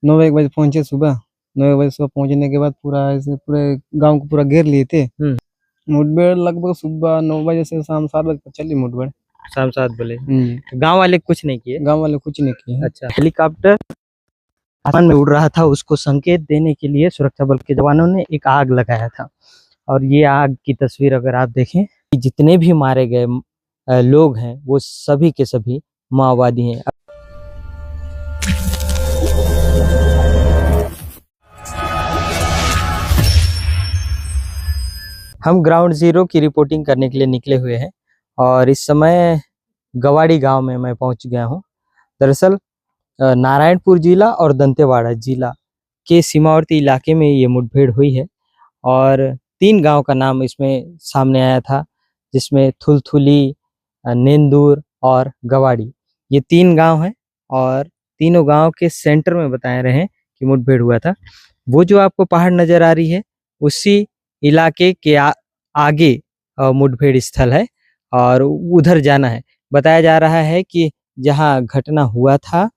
9 बजे पहुंचे सुबह। 9 बजे सुबह पहुंचने के बाद पूरा ऐसे पूरे गांव को पूरा घेर लिए थे। मुठभेड़ लगभग सुबह 9 बजे से शाम 7 बजे तक चली मुठभेड़। शाम 7 बजे गांव वाले कुछ नहीं किए? गांव वाले कुछ नहीं किए। अच्छा, हेलीकॉप्टर आसमान में उड़ रहा था, उसको संकेत देने के लिए सुरक्षा बल के जवानों ने एक आग लगाया था। और ये आग की तस्वीर अगर आप देखें, जितने भी मारे गए लोग हैं वो सभी के सभी माओवादी हैं। हम ग्राउंड जीरो की रिपोर्टिंग करने के लिए निकले हुए हैं और इस समय गवाड़ी गांव में मैं पहुंच गया हूं। दरअसल नारायणपुर जिला और दंतेवाड़ा जिला के सीमावर्ती इलाके में ये मुठभेड़ हुई है और 3 गांव का नाम इसमें सामने आया था, जिसमें थुलथुली, नेंदूर और गवाड़ी, ये 3 गांव हैं और तीनों गांव के सेंटर में बताए रहे हैं कि मुठभेड़ हुआ था। वो जो आपको पहाड़ नजर आ रही है उसी इलाके के आगे मुठभेड़ स्थल है और उधर जाना है। बताया जा रहा है कि जहां घटना हुआ था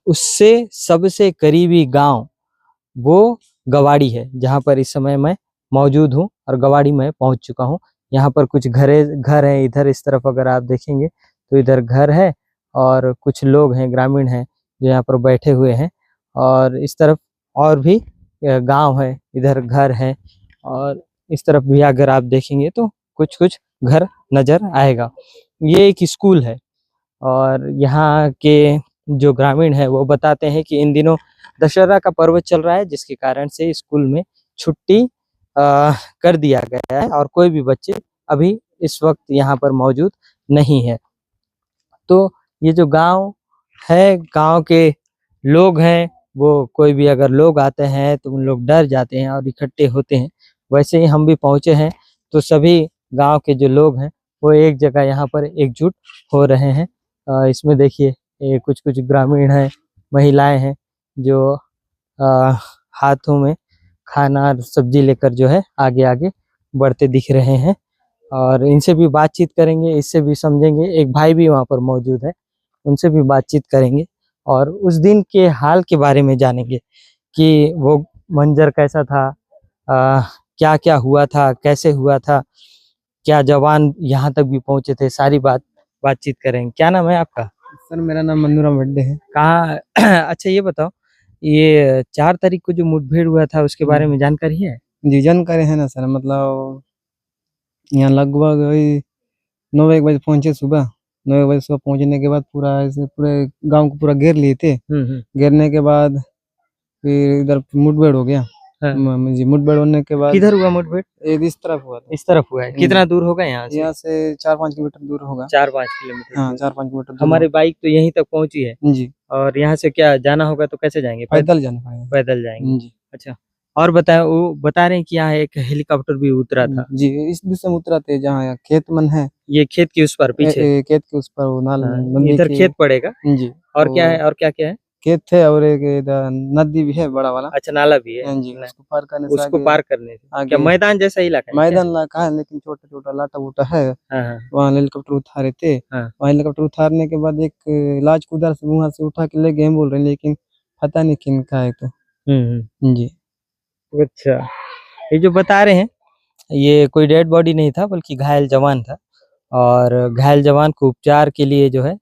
उससे सबसे करीबी गांव वो गवाड़ी है, जहां पर इस समय मैं मौजूद हूं और गवाड़ी में पहुंच चुका हूं। यहाँ पर कुछ घर हैं, इधर इस तरफ अगर आप देखेंगे तो इधर घर है और कुछ लोग हैं, ग्रामीण हैं जो यहाँ पर बैठे हुए हैं और इस तरफ और भी गांव है, इधर घर है और इस तरफ भी अगर आप देखेंगे तो कुछ कुछ घर नजर आएगा। ये एक स्कूल है और यहाँ के जो ग्रामीण है वो बताते हैं कि इन दिनों दशहरा का पर्व चल रहा है, जिसके कारण से स्कूल में छुट्टी कर दिया गया है और कोई भी बच्चे अभी इस वक्त यहाँ पर मौजूद नहीं है। तो ये जो गांव है, गांव के लोग हैं, वो कोई भी अगर लोग आते हैं तो उन लोग डर जाते हैं और इकट्ठे होते हैं। वैसे ही हम भी पहुंचे हैं तो सभी गांव के जो लोग हैं वो एक जगह यहाँ पर एकजुट हो रहे हैं। इसमें देखिए ये कुछ कुछ ग्रामीण हैं, महिलाएं हैं जो हाथों में खाना और सब्जी लेकर जो है आगे आगे बढ़ते दिख रहे हैं और इनसे भी बातचीत करेंगे, इससे भी समझेंगे। एक भाई भी वहाँ पर मौजूद है, उनसे भी बातचीत करेंगे और उस दिन के हाल के बारे में जानेंगे कि वो मंजर कैसा था, क्या क्या हुआ था, कैसे हुआ था, क्या जवान यहाँ तक भी पहुंचे थे, सारी बातचीत करेंगे। क्या नाम है आपका? सर मेरा नाम मन्नूराम वड्डे है। कहाँ अच्छा ये बताओ, ये 4 तारीख को जो मुठभेड़ हुआ था उसके बारे में जानकारी है? जी जानकारी है ना सर, मतलब यहाँ लगभग वही 9 बजे पहुंचे सुबह। 9 बजे सुबह पहुंचने के बाद पूरा ऐसे पूरे गांव को पूरा घेर लिए थे। घेरने के बाद फिर इधर मुठभेड़ हो गया। जी मुठभेड़ होने के बाद किधर हुआ मुठभेड़? इस तरफ हुआ था। इस तरफ हुआ है। कितना दूर होगा यहाँ से? यहाँ से 4-5 किलोमीटर दूर होगा। 4-5 किलोमीटर? हाँ 4-5 किलोमीटर। हमारी बाइक तो यहीं तक पहुंची है जी। और यहाँ से क्या जाना होगा तो कैसे जाएंगे? पैदल जाना पड़ेगा। पैदल जाएंगे जी। अच्छा, और बताए, वो बता रहे हैं कि यहाँ एक हेलीकॉप्टर भी उतरा था। जी इस दिशा में उतरा थे जहाँ खेत मन है। ये खेत के उस पर पीछे? खेत के उस पर वो नाल इधर खेत पड़ेगा। जी। और क्या है, और क्या क्या है? खेत है और एक इधर नदी भी है बड़ा वाला। अच्छा, नाला भी है। जी उसको पार करने से क्या मैदान जैसा इलाका है? मैदान इलाका है लेकिन छोटा छोटा लाटा वूटा है। वहाँ हेलीकॉप्टर उतारे थे। वहाँ हेलीकॉप्टर उतारने के बाद एक लाज को उधर से वहाँ से उठा के ले गए बोल रहे हैं, लेकिन पता नहीं किन का है। तो जी अच्छा, ये जो बता रहे हैं ये कोई डेड बॉडी नहीं था बल्कि घायल जवान था और घायल जवान को उपचार के लिए जो है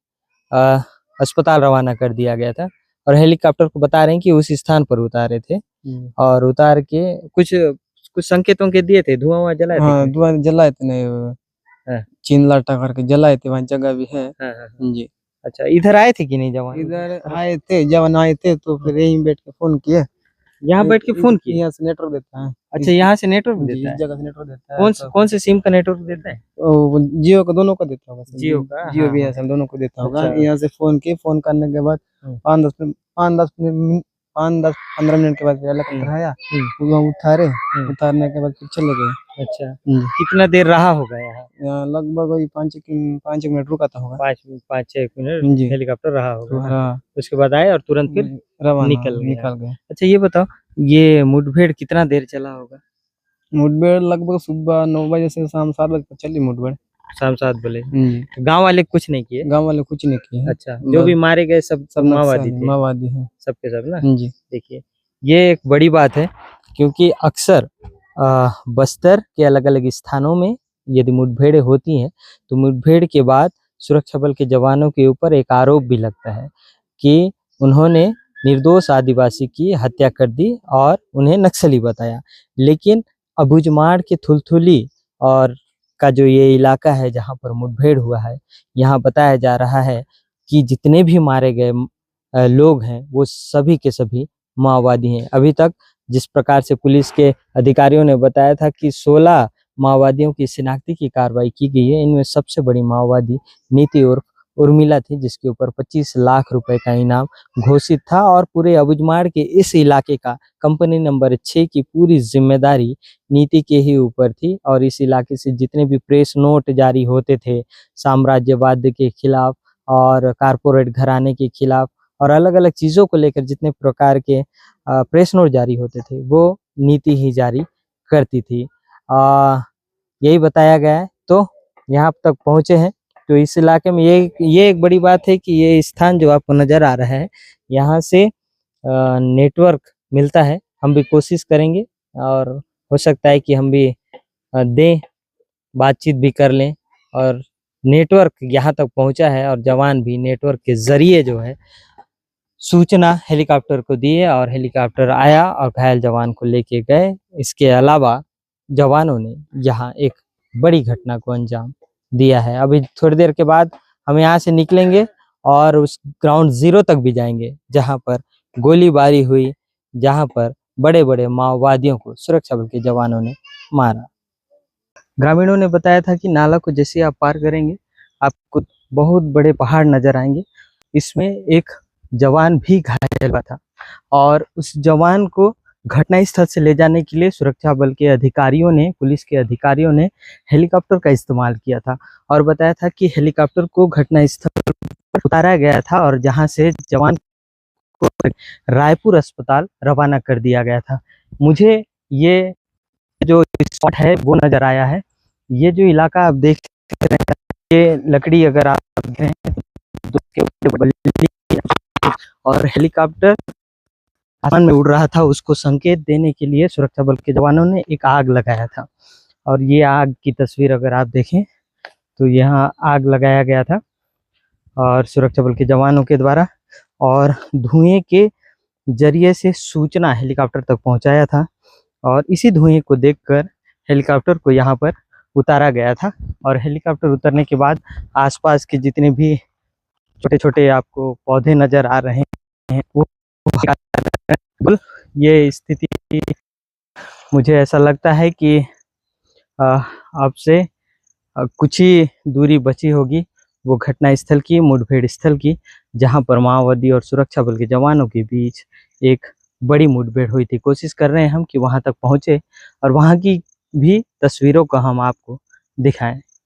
अस्पताल रवाना कर दिया गया था और हेलीकॉप्टर को बता रहे हैं कि उस स्थान पर उतारे थे और उतार के कुछ कुछ संकेतों के दिए थे, धुआं जलाए थे। हाँ धुआं जलाए थे, नहीं चीन लाटा करके जलाए थे, वहाँ जगह भी है। जी। अच्छा, इधर आए थे कि नहीं जवान? इधर आए थे, जवान आए थे तो फिर यहीं बैठ के फोन किए। यहाँ बैठ के फोन किए? यहाँ से नेटवर्क देता है। अच्छा, यहाँ से नेटवर्क देता है? इस जगह से नेटवर्क देता है। कौन से सिम का नेटवर्क देता है? जियो का, दोनों का देता होगा। जियो का? जियो भी है, दोनों को देता होगा। यहाँ से फोन किए, फोन करने के बाद 5-10-15 मिनट के बाद हेलीकॉप्टर आया, उतारे, उतारने के बाद फिर चले गए। अच्छा, कितना देर रहा होगा यहाँ? लगभग वही 5 मिनट रुका था होगा। 5-6 मिनट हेलीकॉप्टर रहा होगा। उसके बाद आए और तुरंत फिर निकल गए। अच्छा ये बताओ, ये मुठभेड़ कितना देर चला होगा? मुठभेड़ लगभग सुबह 9 बजे से शाम 7 बजे तक चली मुठभेड़। शाम 7 बोले जी। गांव वाले कुछ नहीं किए? गांव वाले कुछ नहीं किए हैं। अच्छा, जो भी मारे गए सब सब माओवादी थे? माओवादी हैं। सब के सब ना? जी। देखिए, ये एक बड़ी बात है क्योंकि अक्सर बस्तर के अलग-अलग स्थानों में यदि मुठभेड़ें होती हैं, तो मुठभेड़ के बाद सुरक्षा बल के जवानों के ऊपर एक आरोप भी लगता है कि उन्होंने निर्दोष आदिवासी की हत्या कर दी और उन्हें नक्सली बताया। लेकिन अबुझमाड़ के थुलथुली और का जो ये इलाका है जहाँ पर मुठभेड़ हुआ है, यहाँ बताया जा रहा है कि जितने भी मारे गए लोग हैं वो सभी के सभी माओवादी हैं। अभी तक जिस प्रकार से पुलिस के अधिकारियों ने बताया था कि 16 माओवादियों की शिनाख्ती की कार्रवाई की गई है, इनमें सबसे बड़ी माओवादी नीति उर्फ उर्मिला थी, जिसके ऊपर 25 लाख रुपए का इनाम घोषित था और पूरे अबुझमाड़ के इस इलाके का कंपनी नंबर 6 की पूरी जिम्मेदारी नीति के ही ऊपर थी। और इस इलाके से जितने भी प्रेस नोट जारी होते थे साम्राज्यवाद के खिलाफ और कारपोरेट घराने के खिलाफ और अलग-अलग चीज़ों को लेकर जितने प्रकार के प्रेस नोट जारी होते थे वो नीति ही जारी करती थी। यही बताया गया है। तो यहाँ तक पहुँचे हैं तो इस इलाके में ये एक बड़ी बात है कि ये स्थान जो आपको नज़र आ रहा है यहाँ से नेटवर्क मिलता है। हम भी कोशिश करेंगे और हो सकता है कि हम भी दें, बातचीत भी कर लें और नेटवर्क यहाँ तक पहुँचा है और जवान भी नेटवर्क के ज़रिए जो है सूचना हेलीकॉप्टर को दिए और हेलीकॉप्टर आया और घायल जवान को लेके गए। इसके अलावा जवानों ने यहाँ एक बड़ी घटना को अंजाम दिया है। अभी थोड़ी देर के बाद हम यहाँ से निकलेंगे और उस ग्राउंड जीरो तक भी जाएंगे जहाँ पर गोलीबारी हुई, जहाँ पर बड़े-बड़े माओवादियों को सुरक्षा बल के जवानों ने मारा। ग्रामीणों ने बताया था कि नाला को जैसे आप पार करेंगे आपको बहुत बड़े पहाड़ नजर आएंगे। इसमें एक जवान भी घायल हुआ था और उस जवान को घटनास्थल से ले जाने के लिए सुरक्षा बल के अधिकारियों ने, पुलिस के अधिकारियों ने हेलीकॉप्टर का इस्तेमाल किया था और बताया था कि हेलीकॉप्टर को घटनास्थल पर उतारा गया था और जहां से जवान को रायपुर अस्पताल रवाना कर दिया गया था। मुझे ये जो स्पॉट है वो नजर आया है। ये जो इलाका आप देख रहे हैं, ये लकड़ी अगर आप देख रहे हैं तो उसके ऊपर बल्ली और हेलीकॉप्टर आसमान में उड़ रहा था, उसको संकेत देने के लिए सुरक्षा बल के जवानों ने एक आग लगाया था। और ये आग की तस्वीर अगर आप देखें तो यहाँ आग लगाया गया था और सुरक्षा बल के जवानों के द्वारा और धुएं के जरिए से सूचना हेलीकॉप्टर तक पहुंचाया था और इसी धुएं को देखकर हेलीकॉप्टर को यहाँ पर उतारा गया था। और हेलीकॉप्टर उतरने के बाद आसपास के जितने भी छोटे-छोटे आपको पौधे नजर आ रहे हैं वो ये स्थिति मुझे ऐसा लगता है कि अब से कुछ ही दूरी बची होगी वो घटना स्थल की, मुठभेड़ स्थल की, जहां पर माओवादी और सुरक्षा बल के जवानों के बीच एक बड़ी मुठभेड़ हुई थी। कोशिश कर रहे हैं हम कि वहां तक पहुंचे और वहां की भी तस्वीरों को हम आपको दिखाएं।